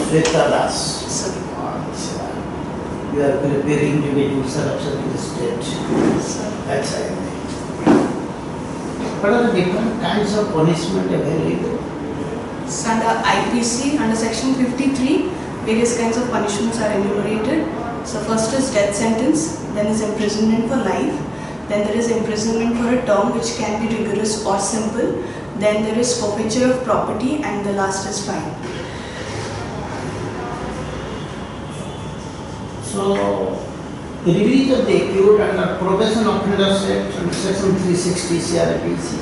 Shweta Das. Sir. You are preparing to be selection to the state. Sir. That's I think. What are the different kinds of punishment available? So under IPC, under section 53, various kinds of punishments are enumerated. So first is death sentence, then is imprisonment for life, then there is imprisonment for a term which can be rigorous or simple, then there is forfeiture of property, and the last is fine. So, the release of the accused under probation offenders act under section 360 CRPC,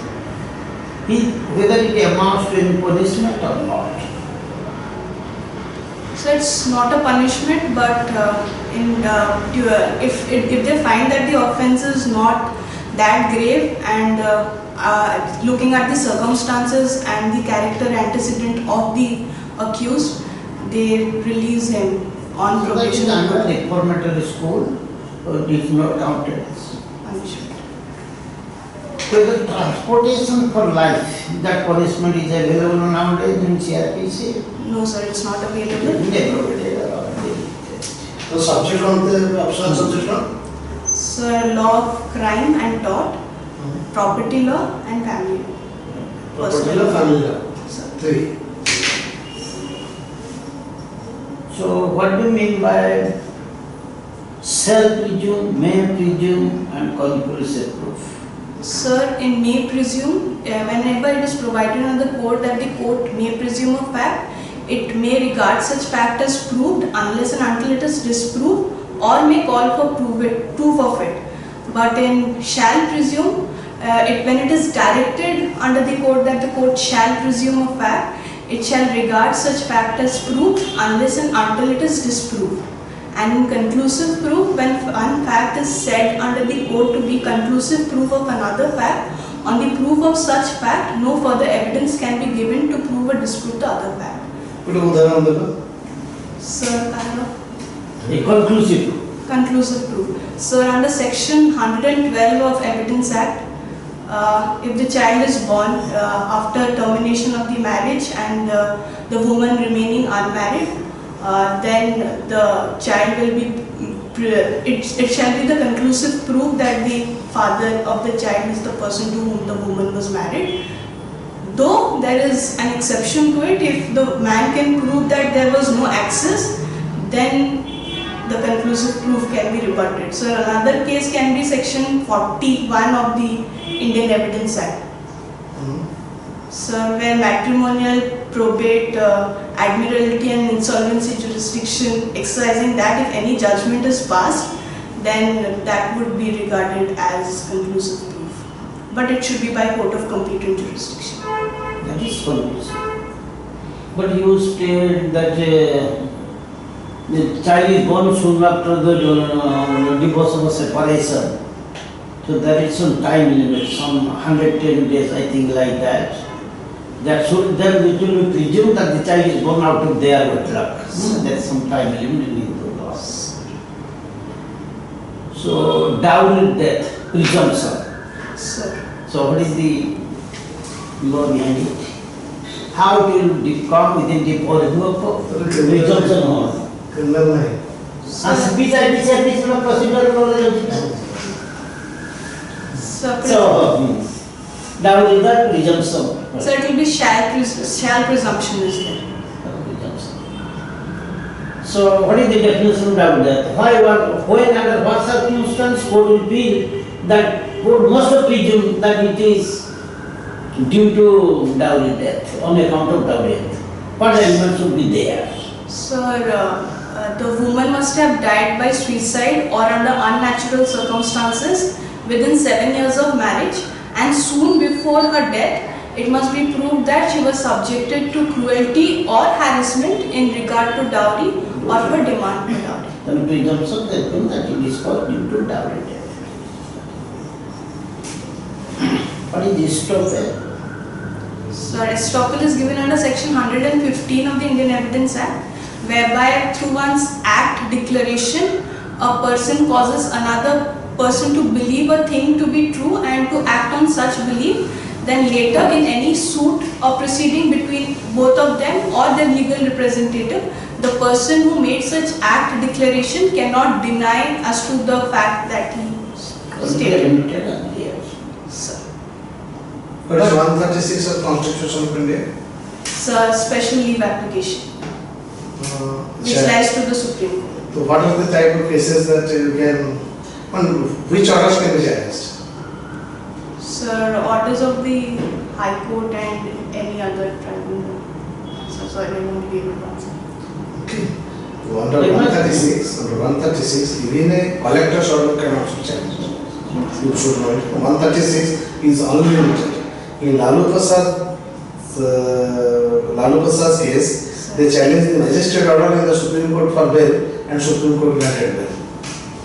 whether it amounts to any punishment or not. So it's not a punishment, but if they find that the offence is not that grave, and looking at the circumstances and the character antecedent of the accused, they release him on probation. So that is under reformatory school, it is not counted as Punishment. whether transportation for life, that punishment is available nowadays in CRPC. No, sir, it's not available. The subject on the optional subject on? Sir, law of crime and tort, property law and family law. Property law, family law. Sir. 3. So what do you mean by shall presume, may presume and conclusive proof? Sir, in may presume, whenever it is provided on the court that the court may presume a fact, it may regard such fact as proved unless and until it is disproved, or may call for proof of it. But in shall presume, when it is directed under the court that the court shall presume a fact, it shall regard such fact as proved unless and until it is disproved. And in conclusive proof, when one fact is said under the court to be conclusive proof of another fact, on the proof of such fact, no further evidence can be given to prove or dispute the other fact. Sir, A conclusive proof. conclusive proof. Sir, under section 112 of Evidence Act, if the child is born after termination of the marriage and the woman remaining unmarried, then the child will be, it shall be the conclusive proof that the father of the child is the person to whom the woman was married. Though there is an exception to it, if the man can prove that there was no access, then the conclusive proof can be rebutted. So another case can be section 41 of the Indian Evidence Act. So where matrimonial, probate, admiralty and insolvency jurisdiction, exercising that, if any judgment is passed, then that would be regarded as conclusive proof. But it should be by court of competent jurisdiction. That is conclusive. But you state that the child is born soon after the divorce or separation. So there is some time limit, some 110 days, I think, like that. That should then it will be presumed that the child is born out of their wedlock. There is some time limit in the law. So dowry death, presumption. Sir. So what is the law behind it? How it will come within the purview of presumption law? Criminal line. Besides procedural law. So dowry that presumption. So it will be shall presumption is there. So what is the definition of dowry? When under what circumstance court will feel that court must have presumed that it is due to dowry death, on account of dowry death. What element should be there? Sir, the woman must have died by suicide or under unnatural circumstances within 7 years of marriage, and soon before her death, it must be proved that she was subjected to cruelty or harassment in regard to dowry or her demand for dowry. Then presumption that it is called due to dowry death. What is estoppel? So estoppel is given under section 115 of the Indian Evidence Act, whereby through one's act declaration, a person causes another person to believe a thing to be true and to act on such belief. Then later in any suit or proceeding between both of them or their legal representative, the person who made such act declaration cannot deny as to the fact that he stated. Sir. What is 136 of Constitution of India? Sir, special leave application, which lies to the Supreme Court. So what are the type of cases that you can, which orders can be challenged? Sir, orders of the High Court and any other tribunal. So sorry, I won't be able to answer. Okay. So under 136, even a collector's order cannot be challenged. You should know it. 136 is unlimited. In Lalu Prasad's case, they challenged the magistrate order in the Supreme Court for bail and Supreme Court granted bail.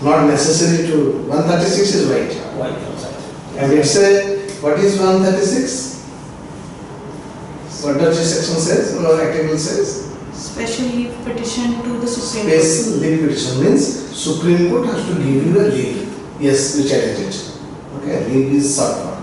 Not necessary to, 136 is right. And it's a, what is 136? What does this section says or article says? Special leave petition to the Supreme Court. Special leave petition means Supreme Court has to give you a leave. Yes, we challenge it. Okay, leave is sought for.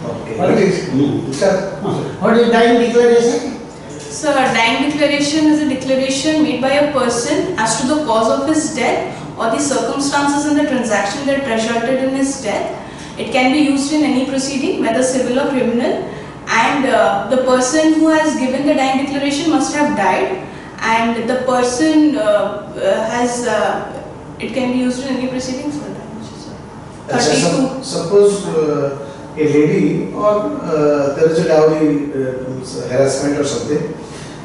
Okay. What is dying declaration? So a dying declaration is a declaration made by a person as to the cause of his death or the circumstances in the transaction that resulted in his death. It can be used in any proceeding, whether civil or criminal, and the person who has given the dying declaration must have died, and the person it can be used in any proceedings for that. Suppose a lady or there is a dowry harassment or something,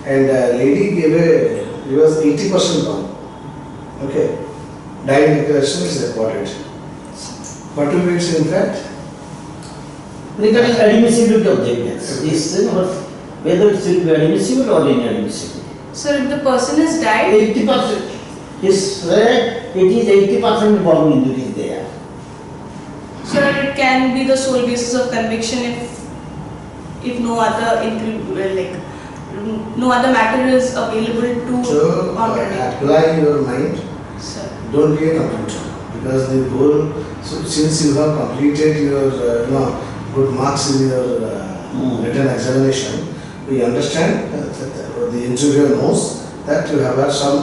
and a lady he was 80% bound. Okay, dying declaration is recorded. What will it say in fact? Regarding admissibility of the evidence, this whether it will be admissible or inadmissible. So if the person has died, 80% is said it is 80% born injury there. so it can be the sole basis of conviction if no other no other matter is available to So apply your mind. Sir. Don't be a computer, because the goal. So since you have completed your good marks in your written examination, we understand that the interviewer knows that you have had some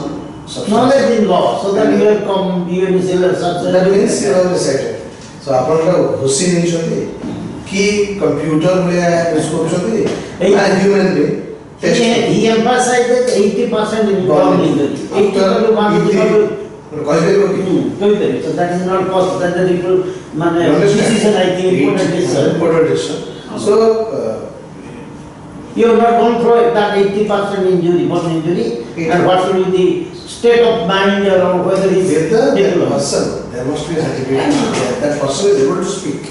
substance. Knowledge in law, so that you have come, you have said such. That means you have recited. So आपन घुसी नहीं चलती कि computer में इसको चलती and human being. He emphasized that 80% is born injury. 80% so that is not possible. That the people, decision I think important decision. So you have not gone through that 80% injury, born injury, and what will be the state of mind or whether he is the person. There must be a certificate that person is able to speak.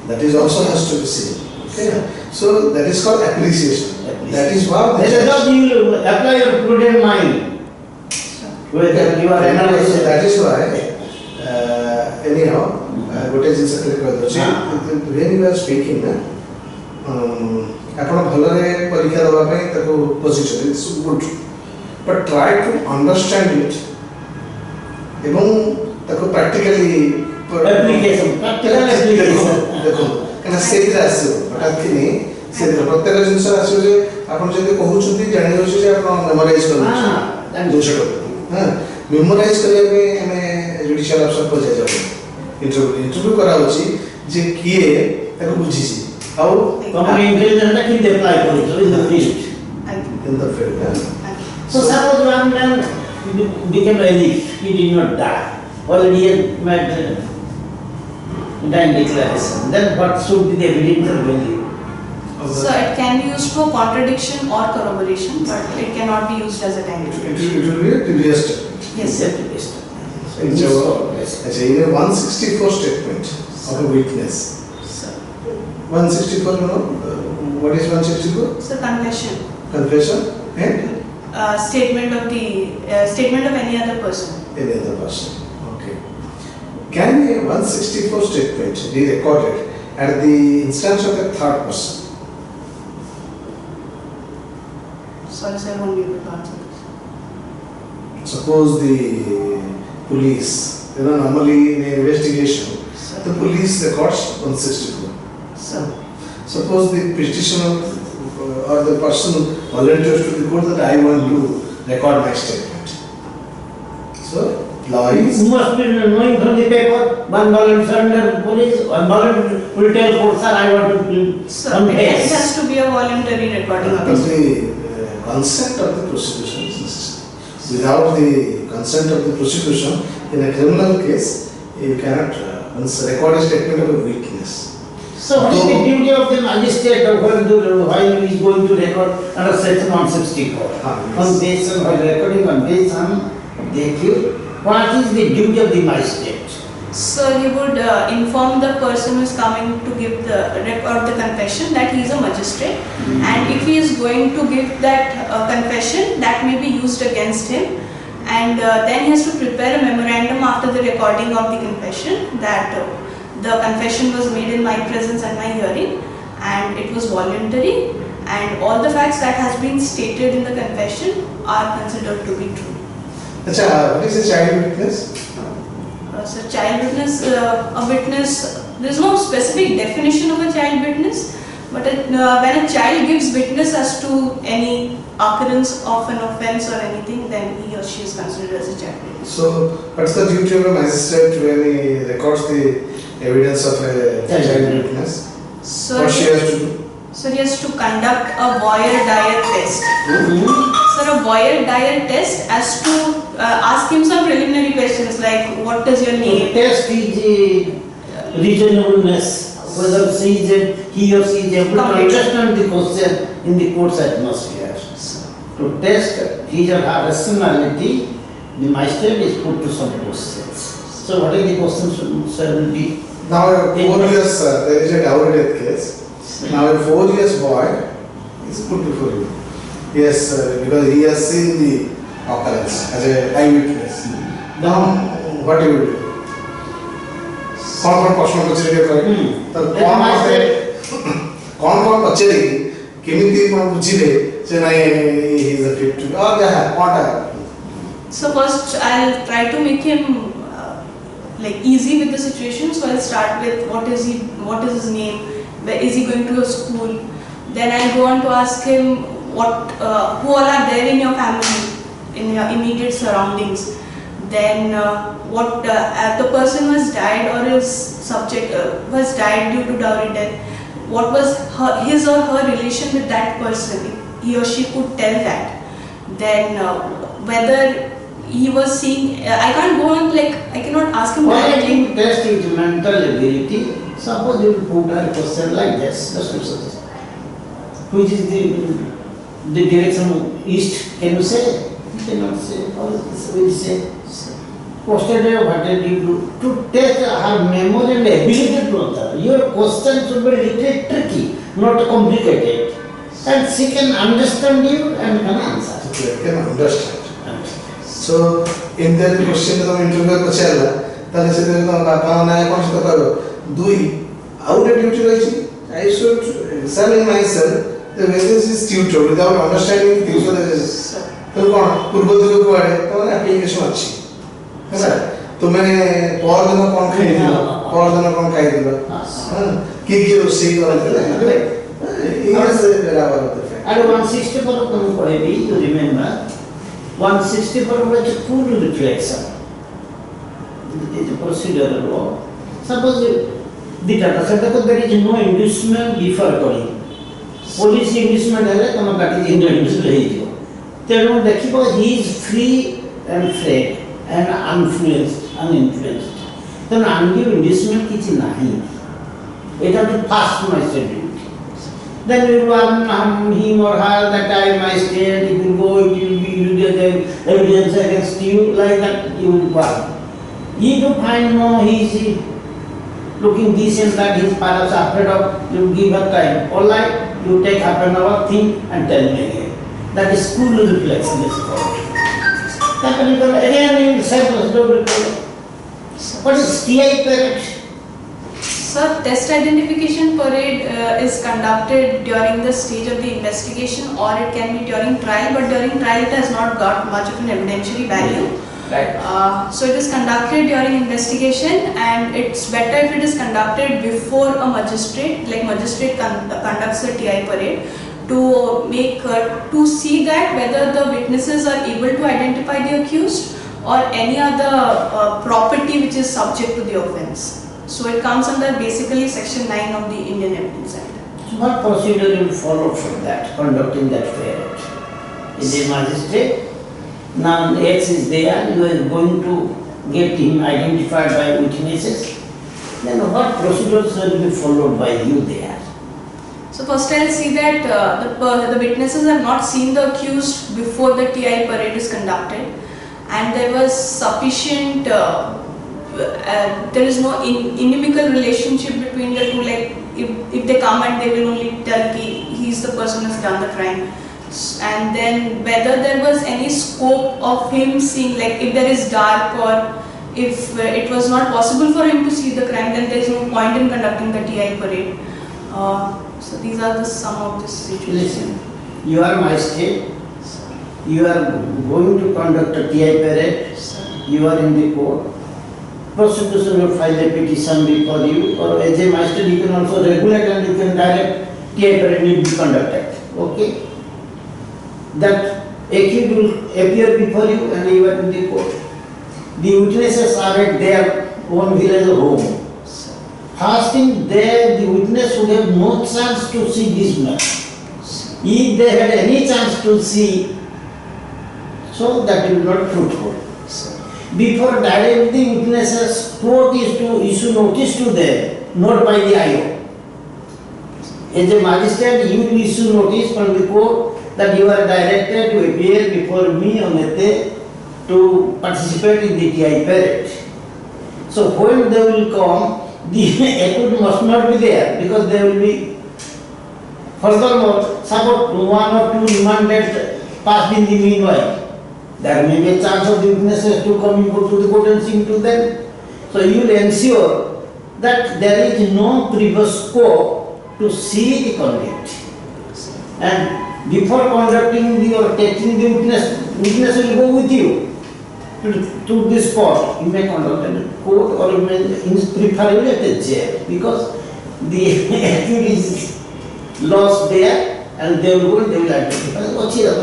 That is also has to be seen. Okay. So that is called appreciation. That is what. You will apply your prudent mind. Whether you are analyzing. That is why. Anyhow, what is this? When you are speaking, ଆପଣ ଭଲରେ ପରୀକ୍ଷା ଦେବା ପାଇଁ ତାକୁ position it's good, but try to understand it ଏବଂ ତାକୁ practically ଦେଖନ୍ତୁ କାହିଁକିନା ସେଇଥିରେ ଆସିବ ହଠାତ୍ କିନି ସେଇଥିରେ ପ୍ରତ୍ୟେକ ଜିନିଷ ଆସିବ ଯେ ଆପଣ ଯଦି କହୁଛନ୍ତି ଜାଣିଯାଉଛି ଯେ ଆପଣ ମେମୋରାଇଜ୍ କରୁଛନ୍ତି ଜିନିଷଟାକୁ ମେମୋରାଇଜ୍ କରିବା ପାଇଁ ଆମେ ଜୁଡ଼ିସିଆଲ ଅଫିସରକୁ ଯାଇ ଇଣ୍ଟରଭ୍ୟୁ କରାହେଉଛି ଯେ କିଏ ତାକୁ ବୁଝିଛି ଆଉ intelligence can apply for it in the field. In the field. So suppose one man became a elite, he did not die. Already he had made dying declaration. Then what should be the evidential value? So it can be used for contradiction or corroboration, but it cannot be used as a dying declaration. It will be a previous statement. Yes, sir. It's a 164 statement of a witness. 164, you know, what is 164? So confession. Confession and? Statement of any other person. Any other person. Okay. Can a 164 statement be recorded at the instance of a third person? Sorry, sir, I won't be able to answer this. Suppose the police, normally in an investigation, the police records 164. So, suppose the petitioner or the person volunteers to the court that I want to record my statement. So law is You must be knowing from the paper, one volunteer under police, one volunteer will tell court, sir, I want to So it has to be a voluntary recording of but it. the consent of the prosecution is necessary. Without the consent of the prosecution, in a criminal case, you cannot record a statement of a witness. So what is the duty of the magistrate while he is going to record under section 164? Yes. On based on while recording on based on the accused, what is the duty of the magistrate? So he would inform the person who is coming to give the record the confession that he is a magistrate, and if he is going to give that confession, that may be used against him, and then he has to prepare a memorandum after the recording of the confession that the confession was made in my presence and my hearing, and it was voluntary, and all the facts that has been stated in the confession are considered to be true. Acha, what is a child witness? So child witness, a witness, there is no specific definition of a child witness, but when a child gives witness as to any occurrence of an offence or anything, then he or she is considered as a child witness. So, what's the duty of a magistrate when he records the evidence of a child witness? So What she has to do? So he has to conduct a Boyer-Dyer test. Sir, a Boyer-Dyer test as to ask him some preliminary questions like what is your The name? test is reasonableness, whether he or she is able to understand the question in the court's atmosphere. To test his or her rationality, the magistrate is put to some questions. So what are the questions shall be? Now, 4 years, there is a dowry death case. Now, a 4 years boy is put before you. Yes, because he has seen the occurrence as a eyewitness. Now, what you will do? कौन प्रश्न पचेरिके करे तो कौन मते कौन पचेरिके केमिति कोन बुझिबे जे नाही he is a fit to और क्या है कौन So first I'll try to make him like easy with the situation. So I'll start with what is his name, where is he going to a school. Then I'll go on to ask him what who all are there in your family, in your immediate surroundings. Then what the person who has died or is subject who has died due to dowry death, what was his or her relation with that person, he or she could tell that. Then whether he was seeing, I can't go on like, I cannot ask him Why directly. you test his mental ability? Suppose you put a question like this, which is the direction east, can you say? You cannot say. How will you say? Posted what did you do? To test her memory and ability to answer. Your question should be little tricky, not complicated. And she can understand you and can answer. can understand. So, in that question to interview पचारला, ताले से तो बापा ना कौन सा करो, दुई, out of duty रही, I should examine myself. The witness is tutor without understanding things so that is. तो कौन पूर्व दिलो को आड़े, तो ना application अच्छी, है ना? तो मैंने पौर दिन कौन खाई दिला, पौर दिन कौन खाई दिला, हाँ, की रोसी करते हैं, ये से बराबर होता है. And 164 of them probably, you remember, 164 was a full reflection. It is a procedural law. Suppose the data set that there is no inducement differ calling. Police inducement है तो मैं काटी जिंदा inducement है जो. तेरे देखिए he is free and free and uninfluenced. तो ना undue inducement किसी नहीं. It has to pass my schedule. Then you warn him or her that I my stand, it will go, it will be, you will get evidence against you, like that you will warn. He do find no, he is looking decent that his parents are afraid of, you give her time. All right, you take half an hour, think and tell me again. That is school reflection is called. Again you will say, what is TI parrot? Sir, test identification parade is conducted during the stage of the investigation, or it can be during trial, but during trial it has not got much of an evidentiary value. Right. So it is conducted during investigation, and it's better if it is conducted before a magistrate, like magistrate conducts a TI parade, to make to see that whether the witnesses are able to identify the accused or any other property which is subject to the offence. So it comes under basically section 9 of the Indian Evidence Act. So what procedure will follow for that, conducting that parade? Is a magistrate, now X is there, you are going to get him identified by witnesses, then what procedures will be followed by you there? So first I'll see that the witnesses have not seen the accused before the TI parade is conducted, and there was sufficient, there is no inimical relationship between the two, like if they come and they will only tell he is the person who has done the crime. And then whether there was any scope of him seeing, like if there is dark or if it was not possible for him to see the crime, then there is no point in conducting the TI parade. So these are the some of the situations. Listen, you are my state, you are going to conduct a TI parade, you are in the court, prosecution will file a petition before you, or as a magistrate you can also regulate and you can direct TI parade need to be conducted. Okay? That accused will appear before you and you are in the court. The witnesses are at their own village or home. First thing, there the witness would have no chance to see this man. If they had any chance to see, so that will not truthful. Before direct the witnesses, court is to issue notice to them, not by the IO. As a magistrate, you will issue notice from the court that you are directed to appear before me on a day to participate in the TI parade. So when they will come, the accused must not be there because they will be. Furthermore, suppose one or two remanded passed in the meanwhile, there may be a chance of the witnesses to come to the court and sing to them. So you will ensure that there is no previous scope to see the conduct. And before conducting or taking the witness will go with you to this spot. You may conduct in court or you may preferably at a jail because the accused is lost there and they will go and they will identify.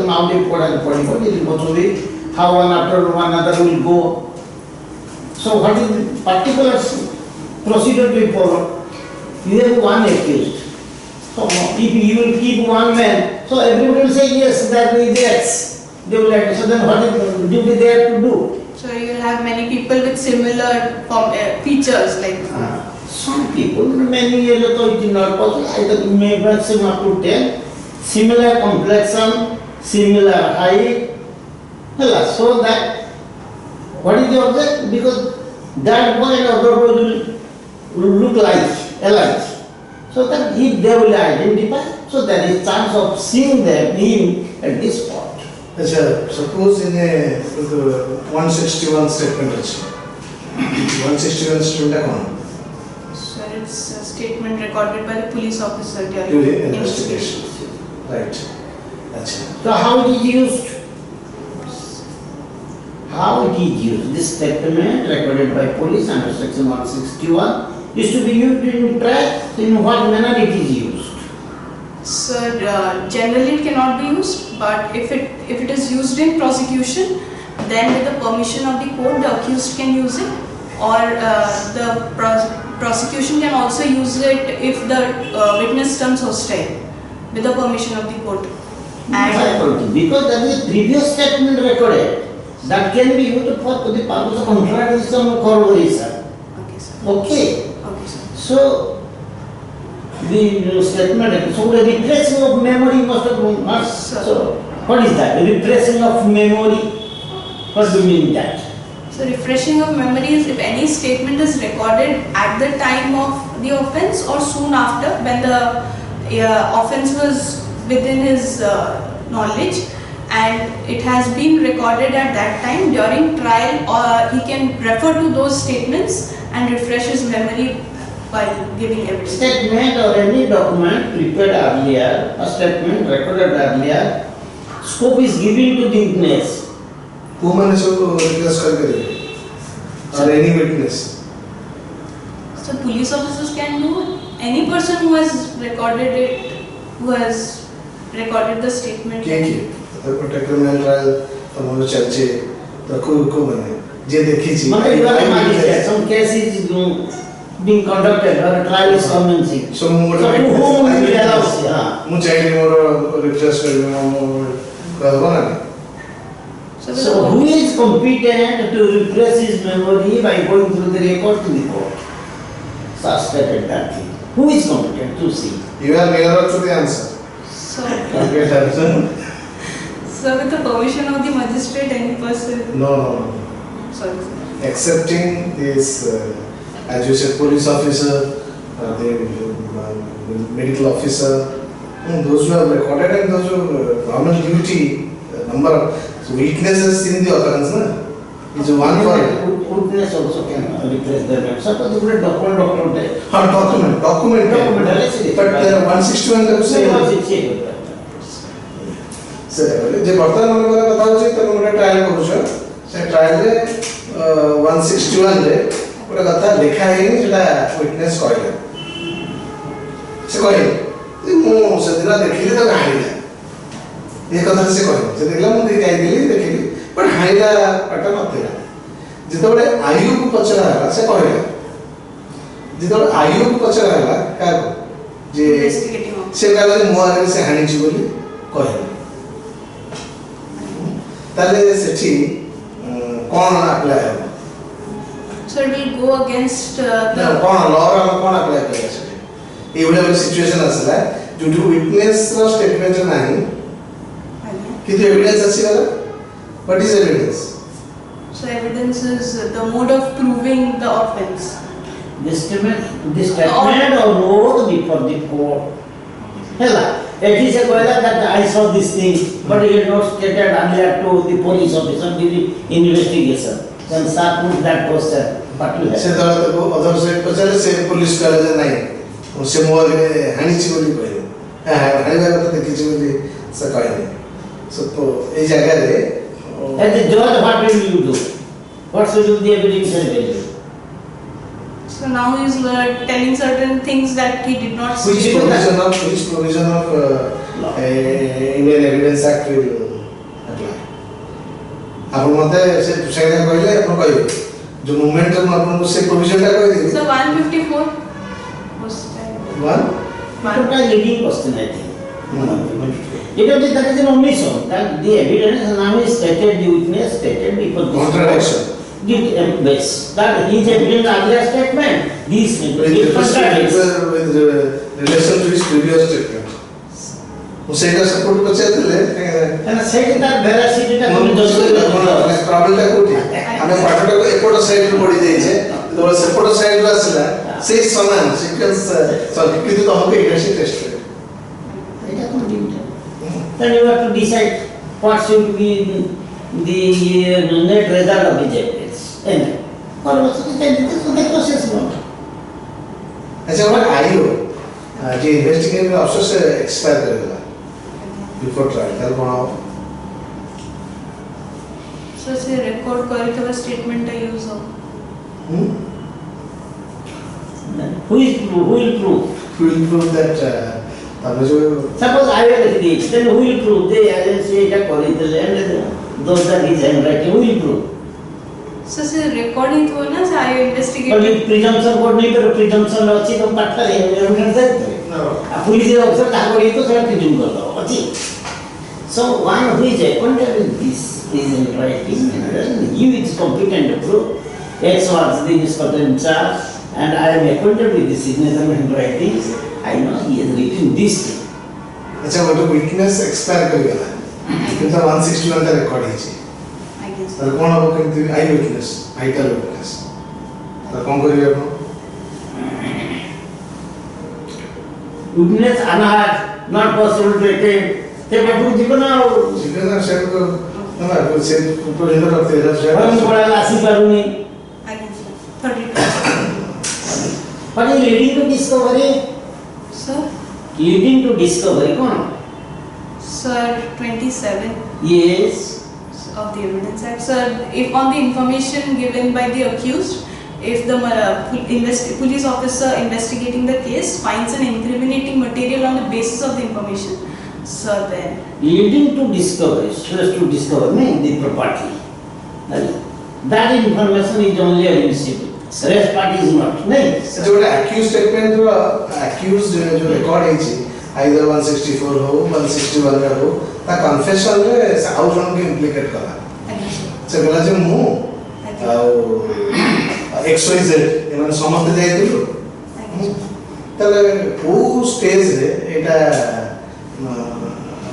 Now they put and how one after one another will go. So what is the particular procedure to follow? You have one accused. So if you will keep one man, so everyone will say yes, that is X. They will like, so then what is the duty they have to do? So you will have many people with similar features like. Some people, many years ago it is not possible, either may maximum up to 10, similar complexion, similar height, so that, what is the object? Because that boy and other boy will look alike. So that if they will identify, so there is chance of seeing him at this spot. Suppose in a 161 statement, 161 statement, So it's a statement recorded by the police officer during during investigation. Right. So how it is used? How it is used? This statement recorded by police under section 161 is to be used in trial. In what manner it is used? Sir, generally it cannot be used, but if it is used in prosecution, then with the permission of the court, the accused can use it, or the prosecution can also use it if the witness turns hostile, with the permission of the court. And because there is a previous statement recorded that can be used for the purpose of contradiction or corroboration. okay, sir. Okay. Okay, sir. So the statement, so the retracing of memory must have been so what is that? The retracing of memory, what do you mean that? So refreshing of memory is if any statement is recorded at the time of the offence or soon after when the offence was within his knowledge and it has been recorded at that time during trial, or he can refer to those statements and refresh his memory while giving evidence. Statement or any document prepared earlier, a statement recorded earlier, scope is given to the witness. Woman is request or any witness. So police officers can do it. Any person who has recorded it, who has recorded the statement. के तो Kota criminal trial तो मोर चलचे तो को बने जे देखी छी Mother, you are right. Some cases being conducted or a trial is commencing. So more So to whom will be allowed? Yeah. मु चाहिए मोर रिफ्रेश कर मोर कहबो ना So who is competent to refresh his memory by going through the record to the court? Suspected that thing. Who is competent to see? You are nearer to the answer. So, Okay, answer. so with the permission of the magistrate, any person. No, no, Sorry, sir. no. Accepting this, as you said, police officer, the medical officer, those who have recorded and those who have normal duty, number of witnesses in the occurrence, na? Is one for Witness also can replace the memory. Suppose you put document. document. Let's see. But 161 का Say कुछ what's it say? से जे वर्तमान मनकर कथा होचे त मोर trial करूछ से trial रे 161 रे पूरा कथा लिखा है नहीं जेटा विटनेस कहले से कहले जे मु से दिन देखिली तो हाइला ये कथा से कहले से देखला मु देख आइली देखिली बट हाइला पट नथिला जेतबे आयु को पचरा हला से कहले जेतबे आयु को पचरा हला का जे Investigating officer. से कहले मु आगे से हानि छी बोली कहले ताले सेठी कोन अप्लाई हो So it will go against ना the. कोन लॉ रा कोन अप्लाई करे सेठी ए बडा सिचुएशन असला ड्यू टू विटनेस रा स्टेटमेंट नाही किती एविडेंस अछि वाला what is evidence So evidence is the mode of proving the offence. This statement or note before the court. Hela. It is a question that I saw this thing, but it is not stated earlier to the police officer during investigation. Then sir put that question. What will से happen? दल को other side पचले से police college नाही से मो आगे हानि छी बोली कहले हानि बात देखि छी बोली से कहले सो तो ए जगह रे As a judge, what will you do? What should be the evidence and value? So now he is telling certain things that he did not which say. provision of Law. Indian Evidence Act will apply आप मते से सेना कहले अपन कहबे जो movement हम अपन से provision टा कह देबे So 154 was one What a leading question, I think. It is that is an omission. That the evidence now is stated, the witness stated before this Contradiction. Did base. That his evidence earlier statement. This contradicts. with relation to his previous statement उसे का support करछले And second that veracity টা তুমি জজ করে problem टा कोठी हमें पाठटा को एपोट साइड रे पड़ी जाई छे तो सेपोट साइड रे आसला से समान सीक्वेंस सर्किट तो हमके इक्वेशन टेस्ट এটা কোন দিনটা Then you have to decide what should be the net result of the evidence. And or the process one. अच्छा और आईओ जे इन्वेस्टिगेटिंग ऑफिसर से एक्सपायर करेगा बिफोर ट्रायल तार कोन So say record କରିଥିବା statement ଟା use हो. Who will prove? will prove that तार जो Suppose I will agree, then who will prove? They agency এটা করিতেলে and those that is handwriting, who will prove? So say recording हो ना से I But investigate. if presumption board नहीं करो presumption अच्छी तो पाठता है evidence है अब पुलिस ऑफिसर ताको ये तो सब presume कर दो अच्छी so one who is acquainted with this is in writing and he is competent to prove X was the inspector in charge and I am acquainted with the signature and writing I know he has written this thing. अच्छा वो तो witness expire कर गया किंतु 161 का record है जी I guess. तार कोन हो किंतु आई विटनेस आइटल विटनेस तार कोन करिवे आपण Witness another not possible to attend ते बाबू जीवन और जितना शेयर को ना को से प्रोजेक्ट रखते हैं शेयर हम बड़ा लासी करूँगी I guess. 32. but he leading to discovery Sir. leading to discovery कौन Sir 27 yes of the Evidence Act. Sir, if on the information given by the accused, if the police officer investigating the case finds an incriminating material on the basis of the information, so then leading to discovery, so as to discover the property. That information is only admissible. Rest part is not. जो ଗୋଟେ accused statement ର accused जो record ହେଇଛି either 164 हो 161 ରେ हो ତା confession ରେ ଆଉ ଜଣକୁ implicate କଲା ସେ କହିଲା ଯେ ମୁଁ ଆଉ XYZ ଏମାନେ ସମସ୍ତେ ଯାଇଥିଲୁ ତାହେଲେ କୋଉ ସ୍ଟେଜ ରେ ଏଟା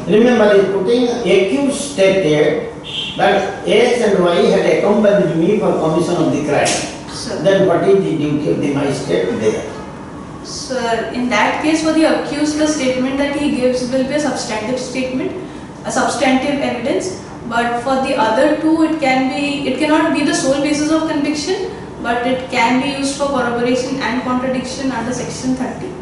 remember is putting accused stated that X and Y had accompanied me for commission of the crime. Sir. Then what is the duty of the magistrate there? Sir, in that case, for the accused, the statement that he gives will be a substantive statement, a substantive evidence. But for the other two, it cannot be the sole basis of conviction, but it can be used for corroboration and contradiction under section 30.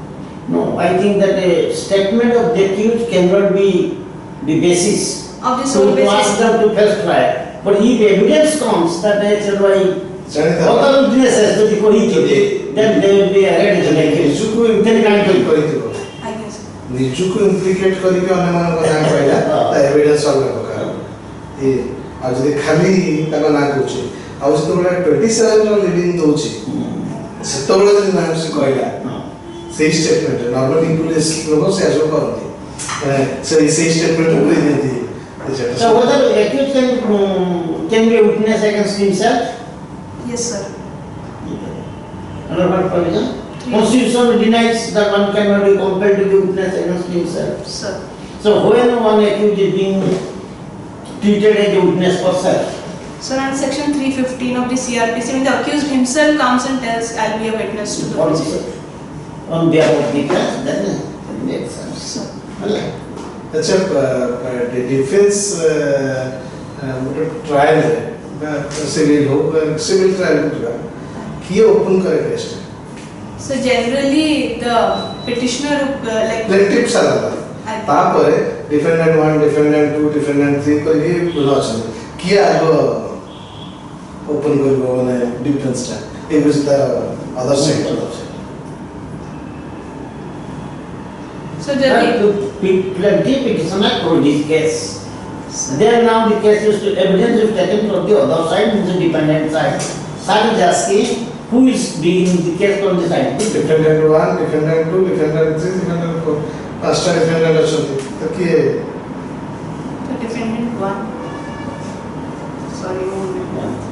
No, I think that a statement of the accused cannot be the basis Of the sole to basis. ask them to testify. But if evidence comes that X and Y other witnesses to the Kohiti, then they will be arrested like ନିଜକୁ implicate କରିଥିବ I guess. ନିଜକୁ implicate କରିକି ଅନ୍ୟମାନଙ୍କ ନାଁ କହିଲା ତା evidence ଅଲଗା ପ୍ରକାର ଏ ଆଉ ଯଦି ଖାଲି ତାଙ୍କ ନାଁ କହୁଛି ଆଉ ଯେତେବେଳେ 27 ର ଲିଡିଂ ଦଉଛି ସେତେବେଳେ ଯଦି ନାଁ ସେ କହିଲା ସେଇ ଷ୍ଟେଟମେଣ୍ଟ ନର୍ମାଲି ପୁଲିସ ଲୋକ ସେ ଆସୁ କରନ୍ତି ସେଇ ଷ୍ଟେଟମେଣ୍ଟ ଉପରେ ଦିଅନ୍ତି So whether accused can be a witness against himself? Yes, sir. Under what provision? Constitution denies that one cannot be compelled to be witness against himself. Sir. So when one accused is being treated as a witness for self, Sir, under section 315 of the CRPC, when the accused himself comes and tells, I'll be a witness to the proceeding. on behalf of the defense, then it makes sense. Sir. अच्छा defence trial civil हो civil trial होगा किए open करे case So generally, the petitioner like plaintiff सारा तापर defendant 1 defendant 2 defendant 3 करके बुला चले किए आगो ओपन करबो ने डिफेंस टा ए विज the other side so generally. Plaintiff petitioner told this case. Then now the case is to evidence is taken from the other side, the dependent side. Side is asking who is being the case from the side. Defendant 1 defendant 2 defendant 3 defendant 4 पांचटा defendant अछंती तो किए The defendant 1. Sorry, one minute.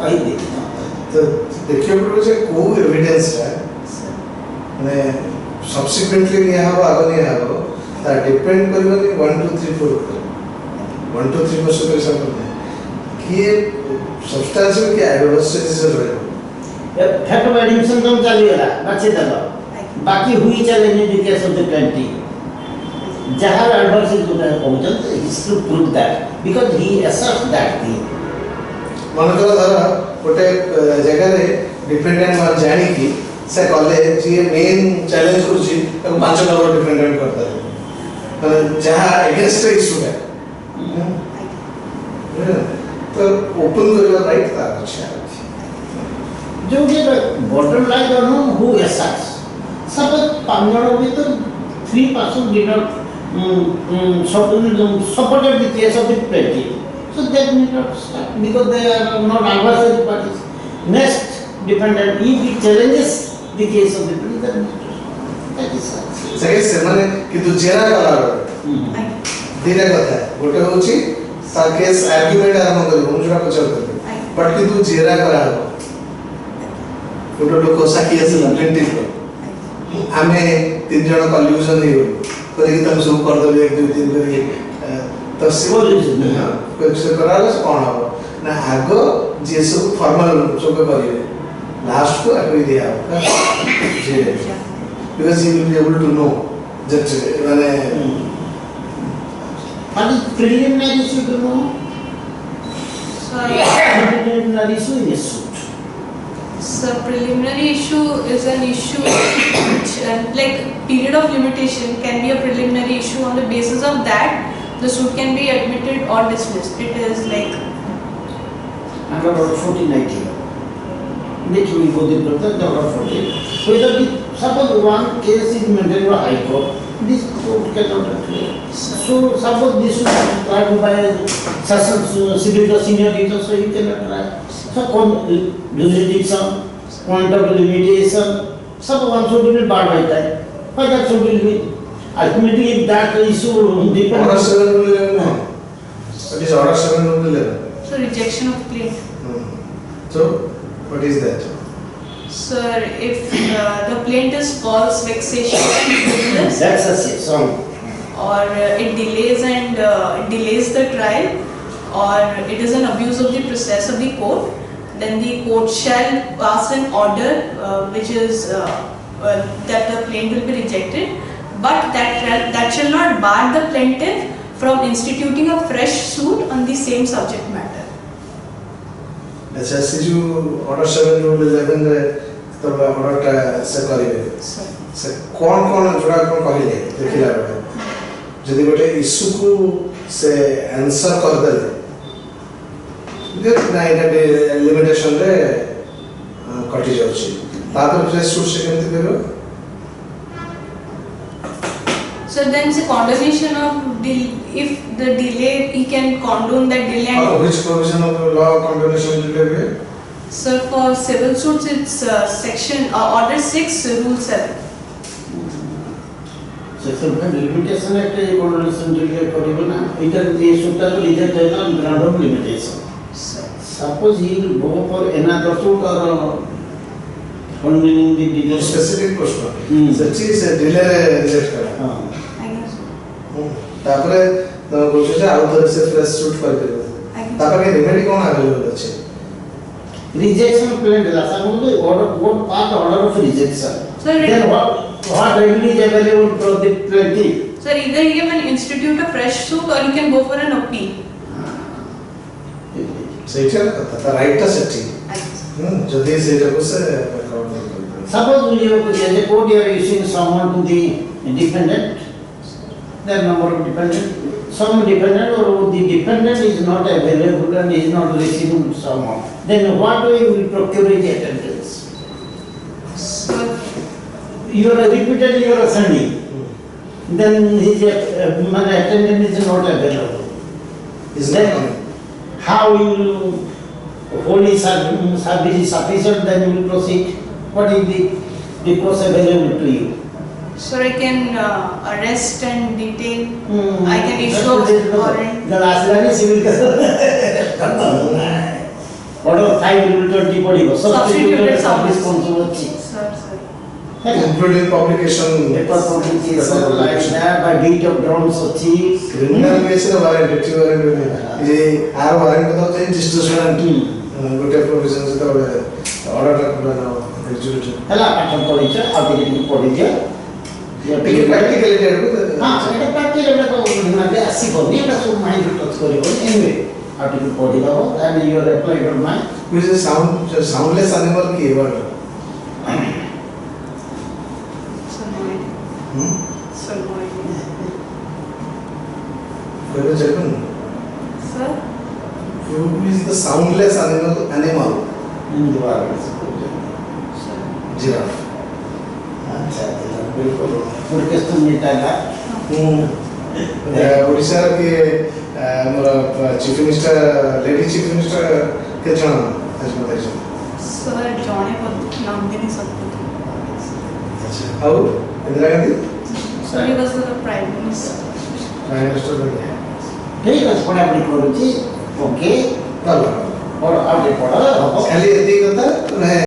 I did. तो देखिए पड़ो जे को evidence है Sir. ने सब्सिक्वेंटली नहीं हबो आगो नहीं हबो ता डिपेंड करबनी 1 2 3 4 ऊपर 1 2 3 4 से सब किए सब्सटेंशियल के एडवर्साइज रहे फैक्ट ऑफ एडिशन तो चली गला बाकी दबा बाकी हुई challenge in the case of the plaintiff जहां एडवर्साइज होता है पहुंचन is to prove that because he asserts that thing मन करा धरा गोटे जगह रे डिफेंडेंट मान जानी की से कॉलेज ये मेन चैलेंज करछि तो 5 नंबर डिफेंडेंट करता है मतलब जहां अगेंस्ट इशू है तो ओपन करियो राइट था अच्छा जो कि bottom line on who assets सब पांगण में तो 3% did not supported the case of the plaintiff. So that need not start because they are not adversary parties. Next defendant, if he challenges the case of the plaintiff, that is such. सही से माने कि तू जेरा कला दिने कथा गोटे होची सा केस आर्गुमेंट आरंभ करी हम जोरा पचर करते बट कि तू जेरा करा गोटे लोक साकी आसे प्लेंटिफ आमे तीन जण कल्यूजन नहीं हो करी तम सब कर दे एक दो तीन करी तो Collusion. कुछ कराला से कौन हो ना आगो जे सब फॉर्मल सब करिवे लास्ट को अग्री दिया जे because he will be able to know that माने What is preliminary issue to know? Sorry. Preliminary issue in a suit. So preliminary issue is an issue which, like period of limitation, can be a preliminary issue. On the basis of that, the suit can be admitted or dismissed. It is like under order 1490. Which we go the process the order 14. Whether the suppose one case is maintained by High Court, this court cannot appeal. So suppose this is tried by sessions civil seniority, so you cannot try. So jurisdiction, point of limitation, suppose one should be barred by that. Why that should be? Ultimately, if that issue depends. Order 7 rule 11 no. What is order 7 rule 11? So rejection of claim. So what is that? Sir, if the plaint is false, vexatious and frivolous, That's a song. or it delays the trial, or it is an abuse of the process of the court, then the court shall pass an order which is that the plaint will be rejected, but that shall not bar the plaintiff from instituting a fresh suit on the same subject matter. अच्छा से जो order 7 rule 11 रे तब order टा से करिवे Sir. से कौन जोड़ा कौन कहिले देखिला बेटा जदि गोटे इश्यू को से आंसर कर देले देख ना इटा लिमिटेशन रे कटि जाउची तापर फ्रेश सूट से केमति करियो So then it's a condonation of if the delay, he can condone that delay. And which provision of law condonation delay sir, for civil suits, it's section order 6, rule 7. Section 5 limitation act is condonation delay possible na. Either the suit is rejected on ground of limitation. Sir. Suppose he will go for another suit or condoning the delay. specific question सच्ची से delay reject करा I guess. तापरे तो बोलछे जे आउ थोड़े से fresh shoot कर देबे तापर के रेमेडी कोन अवेलेबल अछि Rejection plaint la suppose what part order of rejection. Sir, Then what remedy is available for the plaintiff? sir, either he can institute a fresh suit or he can go for an appeal. ସେଇଟା କଥା ରାଇଟଟା ସେଠି I guess. ଯଦି ସେଇଟା को से Suppose we have the court are issuing someone to the defendant, the number of defendant, some defendant or the defendant is not available and is not receiving someone. Then what way we procure the attendance? Sir, You are repeatedly you are sending. Then his attendant is not available. is Then not how you will hold his service is sufficient, then you will proceed. What is the process available to you? sir, I can arrest and detain. I can issue a warrant. The last line is civil case. Whatever 5 will 20 पड़ेगा. Substituted service consultancy. Sir, sir. including publication Paper publication like that by beat of drums अच्छी. criminal case रे warrant active warrant ये are warrant तो जे distribution गोटे provision से तो order टा करना एग्जीक्यूटिव ହେଲା ପାଠ ପଢିଛ ଆଉ ଟିକେ ପଢିଛ. ଟିକେ practicality ଆଡକୁ हाँ ଏଟା practical ଏଟା ମାନେ ଆସିବନି ଏଟା ସବୁ ମାଇଣ୍ଡ ଟଚ୍ କରିବନି anyway ଆଉ ଟିକେ ପଢିଦବ and you are applied on mind. which is soundless animal की word Sir, no idea. Sir, no idea. कोई चेकन Sir, who is the soundless animal हिंदुआर sir. giraffe अच्छा बिल्कुल मुर्केश तुम निकाला ओडिशा के हमरा chief minister lady chief minister के जन आज बताइए Sir, Johnny नाम भी नहीं सकते. अच्छा how Indira Gandhi Sir, he was the prime minister. Prime minister ठीक है पढ़ापढ़ी करूची ओके चलो और आगे पढ़ा खाली एती कथा